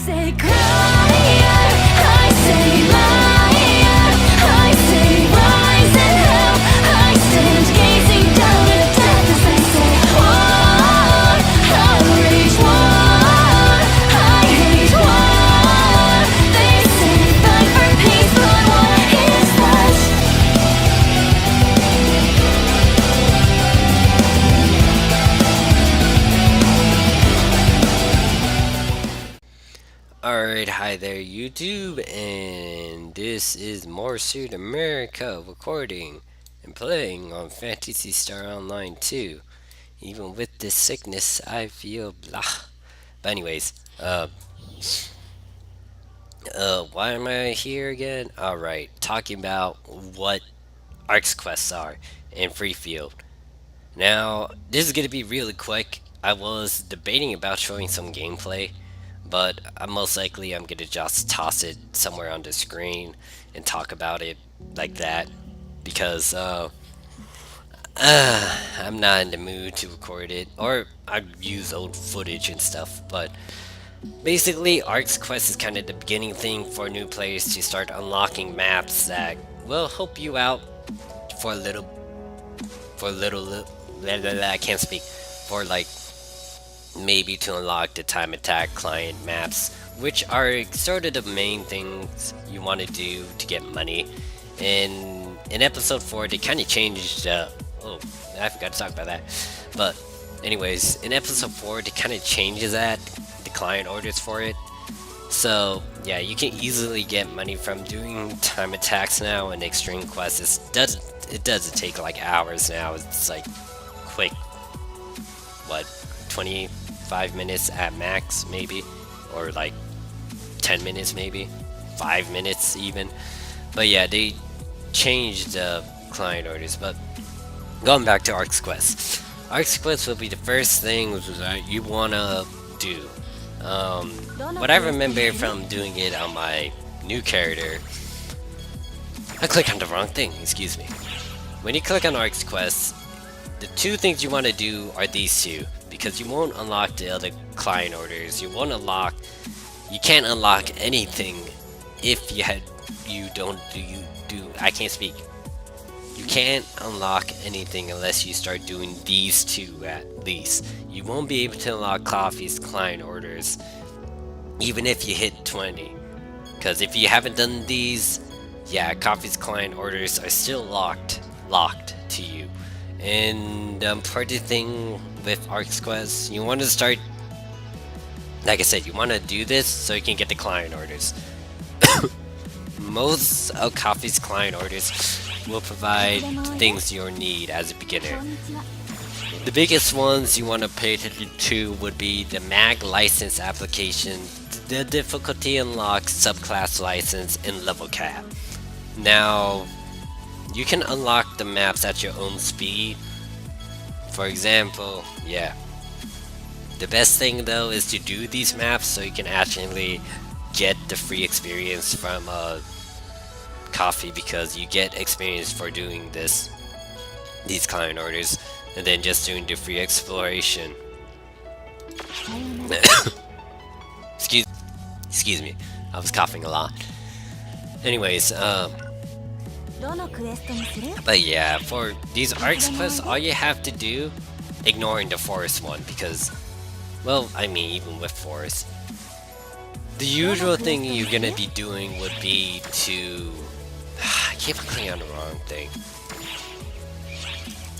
say crier, I say liar, I say rise and hell, I stand gazing down at death as they say war, I rage war, I hate war. They say fight for peace, but what is that? Alright, hi there YouTube, and this is More Suit America recording and playing on Phantasy Star Online 2. Even with this sickness, I feel blah. But anyways, why am I here again? Alright, talking about what Arks Quests are in Free Field. Now, this is going to be really quick. I was debating about showing some gameplay, but most likely I'm gonna just toss it somewhere on the screen and talk about it like that, because I'm not in the mood to record it, or I'd use old footage and stuff. But basically, Arks Quest is kind of the beginning thing for new players to start unlocking maps that will help you out for a little, I can't speak, for like maybe to unlock the time attack client maps, which are sort of the main things you want to do to get money. And in episode 4 they kind of changed oh, I forgot to talk about that. But anyways, in episode 4 they kind of changes that, the client orders for it. So yeah, you can easily get money from doing time attacks now, and extreme quests. It doesn't take like hours now. It's like quick, what, 25 minutes at max, maybe, or like 10 minutes, maybe 5 minutes even. But yeah, they changed the client orders. But going back to Arks Quest, Arks Quest will be the first thing that you wanna do. What I remember from doing it on my new character, I clicked on the wrong thing, excuse me. When you click on Arks Quest, the two things you want to do are these two, because you won't unlock the other client orders. You can't unlock anything if you can't speak. You can't unlock anything unless you start doing these two at least. You won't be able to unlock Koffie's client orders even if you hit 20. Because if you haven't done these, yeah, Koffie's client orders are still locked to you. And part of the thing with Arks Quest, you want to start, like I said, you want to do this so you can get the client orders. Most of Koffie's client orders will provide things you'll need as a beginner. The biggest ones you want to pay attention to would be the mag license application, the difficulty unlock, subclass license, and level cap. Now, you can unlock the maps at your own speed. For example, yeah. The best thing though is to do these maps so you can actually get the free experience from Koffie, because you get experience for doing these client orders, and then just doing the free exploration. Excuse me, I was coughing a lot. Anyways, but yeah, for these Arks Quests, all you have to do, ignoring the forest one, because, well, I mean, even with forest, the usual thing you're gonna be doing would be to, I keep clicking on the wrong thing.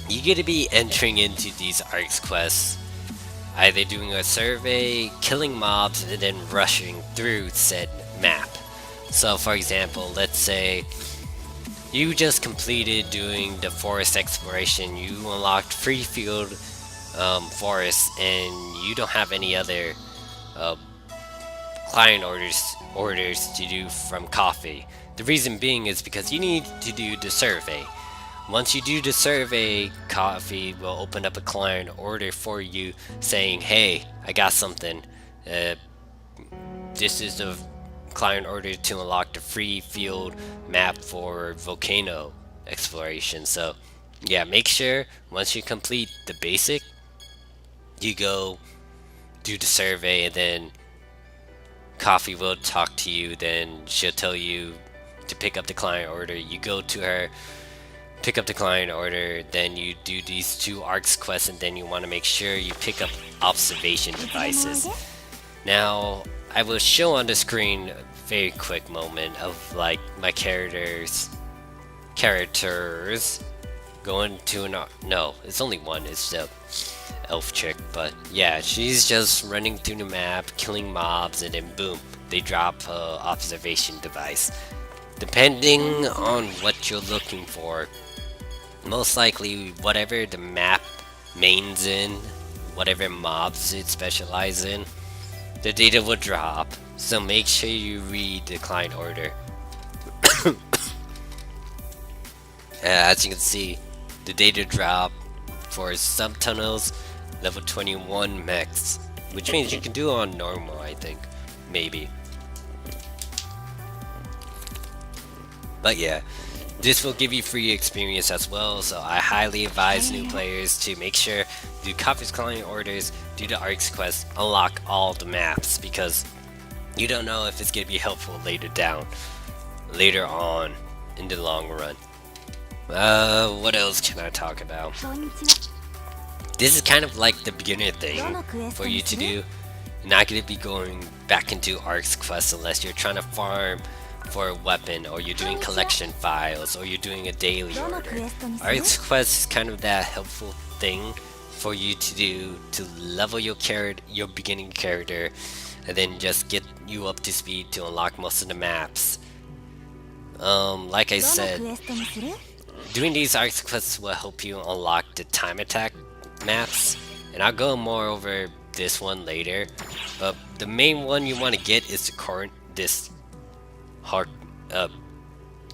You're gonna be entering into these Arks Quests, either doing a survey, killing mobs, and then rushing through said map. So for example, let's say you just completed doing the forest exploration, you unlocked free field forest, and you don't have any other client orders to do from Koffie. The reason being is because you need to do the survey. Once you do the survey, Koffie will open up a client order for you saying, hey, I got something. This is the client order to unlock the free field map for volcano exploration. So yeah, make sure once you complete the basic, you go do the survey, and then Koffie will talk to you, then she'll tell you to pick up the client order. You go to her, pick up the client order, then you do these 2 Arks quests, and then you want to make sure you pick up observation devices. Now, I will show on the screen a very quick moment of like my characters going to an no, it's only one, it's the elf chick, but yeah, she's just running through the map, killing mobs, and then boom, they drop a observation device. Depending on what you're looking for, most likely whatever the map mains in, whatever mobs it specializes in, the data will drop, so make sure you read the client order. As you can see, the data drop for subtunnels level 21 max, which means you can do it on normal, I think, maybe. But yeah, this will give you free experience as well, so I highly advise new players to make sure do Koffie's client orders, do the Arks Quests, unlock all the maps, because you don't know if it's going to be helpful later on in the long run. What else can I talk about? This is kind of like the beginner thing for you to do. You're not going to be going back into Arks Quests unless you're trying to farm for a weapon, or you're doing collection files, or you're doing a daily order. Arks Quest is kind of that helpful thing for you to do to level your beginning character, and then just get you up to speed to unlock most of the maps. Like I said, doing these Arks Quests will help you unlock the time attack maps, and I'll go more over this one later. But the main one you want to get is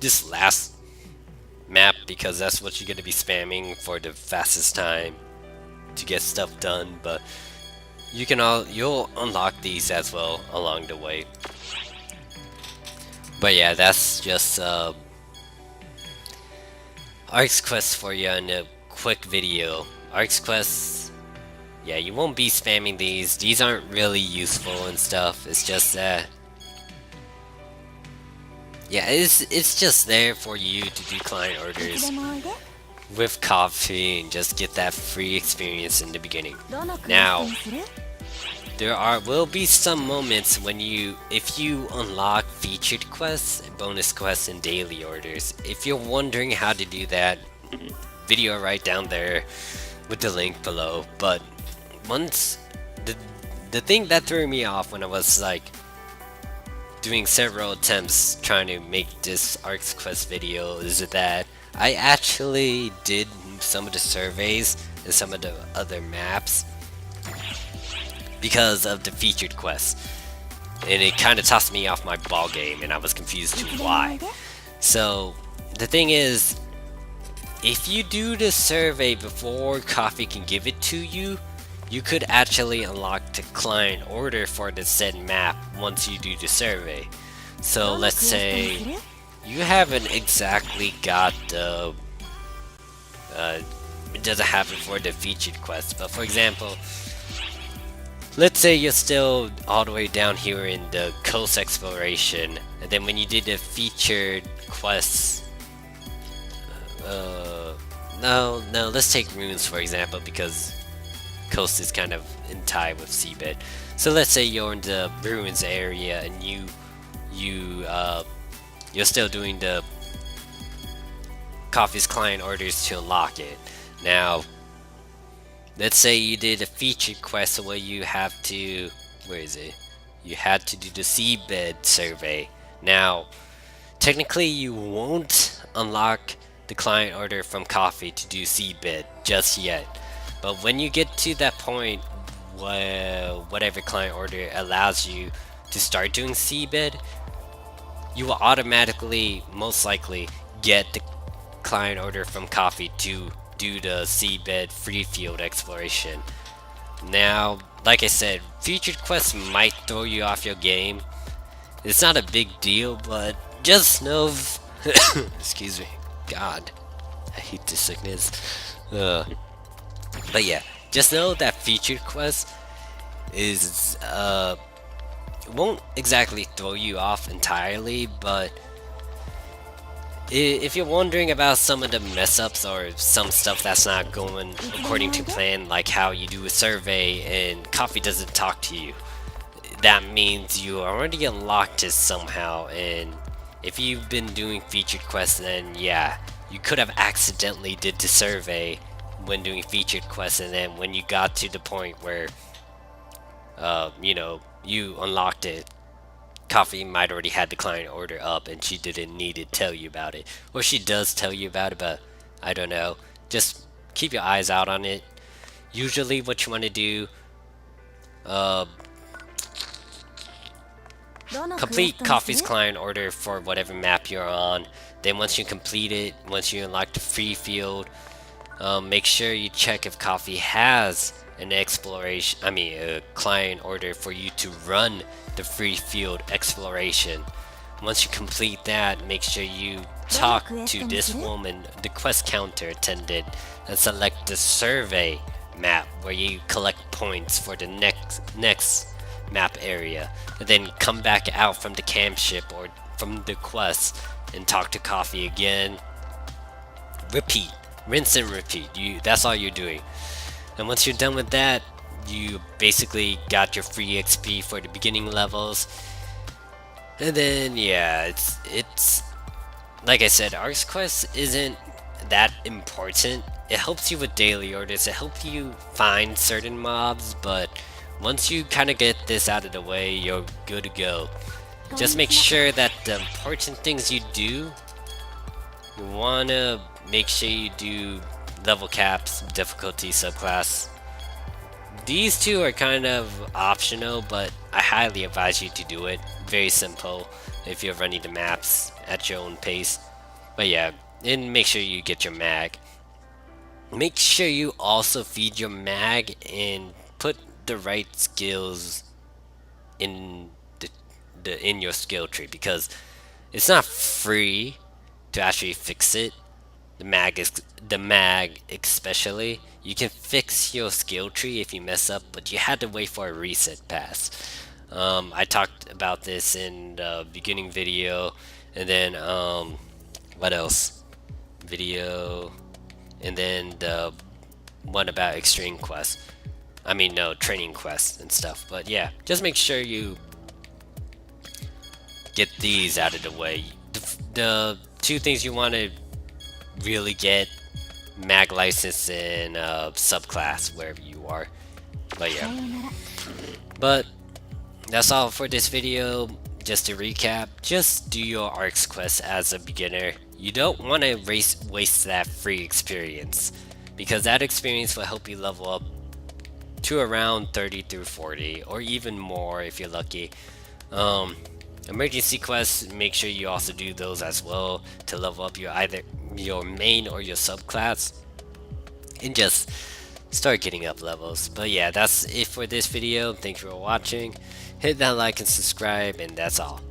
this last map, because that's what you're going to be spamming for the fastest time to get stuff done. But you'll unlock these as well along the way. But yeah, that's just Arks Quests for you in a quick video. Arks Quests, yeah, you won't be spamming these. These aren't really useful and stuff. It's just that, yeah, it's just there for you to do client orders with Koffie and just get that free experience in the beginning. Now, there will be some moments when if you unlock featured quests, bonus quests, and daily orders. If you're wondering how to do that, video right down there with the link below. But once the thing that threw me off when I was like doing several attempts trying to make this Arks Quest video is that I actually did some of the surveys and some of the other maps because of the featured quests, and it kind of tossed me off my ball game, and I was confused to why. So the thing is, if you do the survey before Koffie can give it to you, you could actually unlock the client order for the said map once you do the survey. So let's say you haven't exactly got the it doesn't happen for the featured quest, but for example, let's say you're still all the way down here in the coast exploration, and then when you did the featured quests, no, let's take runes for example, because coast is kind of in tie with seabed. So let's say you're in the ruins area and you're still doing the Koffie's client orders to unlock it. Now, let's say you did a featured quest where you have to, you had to do the seabed survey. Now, technically you won't unlock the client order from Koffie to do seabed just yet. But when you get to that point where whatever client order allows you to start doing seabed, you will automatically, most likely, get the client order from Koffie to do the seabed free field exploration. Now, like I said, featured quests might throw you off your game. It's not a big deal, but just know excuse me, God, I hate this sickness. But yeah, just know that featured quest is won't exactly throw you off entirely, but if you're wondering about some of the mess ups or some stuff that's not going according to plan, like how you do a survey and Koffie doesn't talk to you, that means you already unlocked it somehow. And if you've been doing featured quests, then yeah, you could have accidentally did the survey when doing featured quests, and then when you got to the point where you unlocked it, Koffie might already had the client order up and she didn't need to tell you about it. Or she does tell you about it, but I don't know. Just keep your eyes out on it. Usually what you want to do, uh, complete Koffie's client order for whatever map you're on. Then once you complete it, once you unlock the free field, make sure you check if Koffie has an a client order for you to run the free field exploration. Once you complete that, make sure you talk to this woman, the quest counter attendant, and select the survey map where you collect points for the next map area, and then come back out from the camp ship or from the quest and talk to Koffie again. Repeat, rinse and repeat. That's all you're doing. And once you're done with that, you basically got your free XP for the beginning levels. And then yeah, it's like I said, Arks Quest isn't that important. It helps you with daily orders, it helps you find certain mobs, but once you kind of get this out of the way, you're good to go. Just make sure that the important things you do, you want to make sure you do level caps, difficulty, subclass. These two are kind of optional, but I highly advise you to do it. Very simple if you're running the maps at your own pace. But yeah, and make sure you get your mag. Make sure you also feed your mag and put the right skills in in your skill tree, because it's not free to actually fix it. The mag especially. You can fix your skill tree if you mess up, but you had to wait for a reset pass. I talked about this in the beginning video, and then what else? Video, and then the one about extreme quests. I mean, no, training quests and stuff. But yeah, just make sure you get these out of the way. The two things you want to really get: mag license and subclass wherever you are. But yeah, but that's all for this video. Just to recap, just do your Arks Quest as a beginner. You don't want to waste that free experience, because that experience will help you level up to around 30 through 40, or even more if you're lucky. Emergency quests, make sure you also do those as well to level up either your main or your subclass, and just start getting up levels. But yeah, that's it for this video. Thanks for watching. Hit that like and subscribe, and that's all.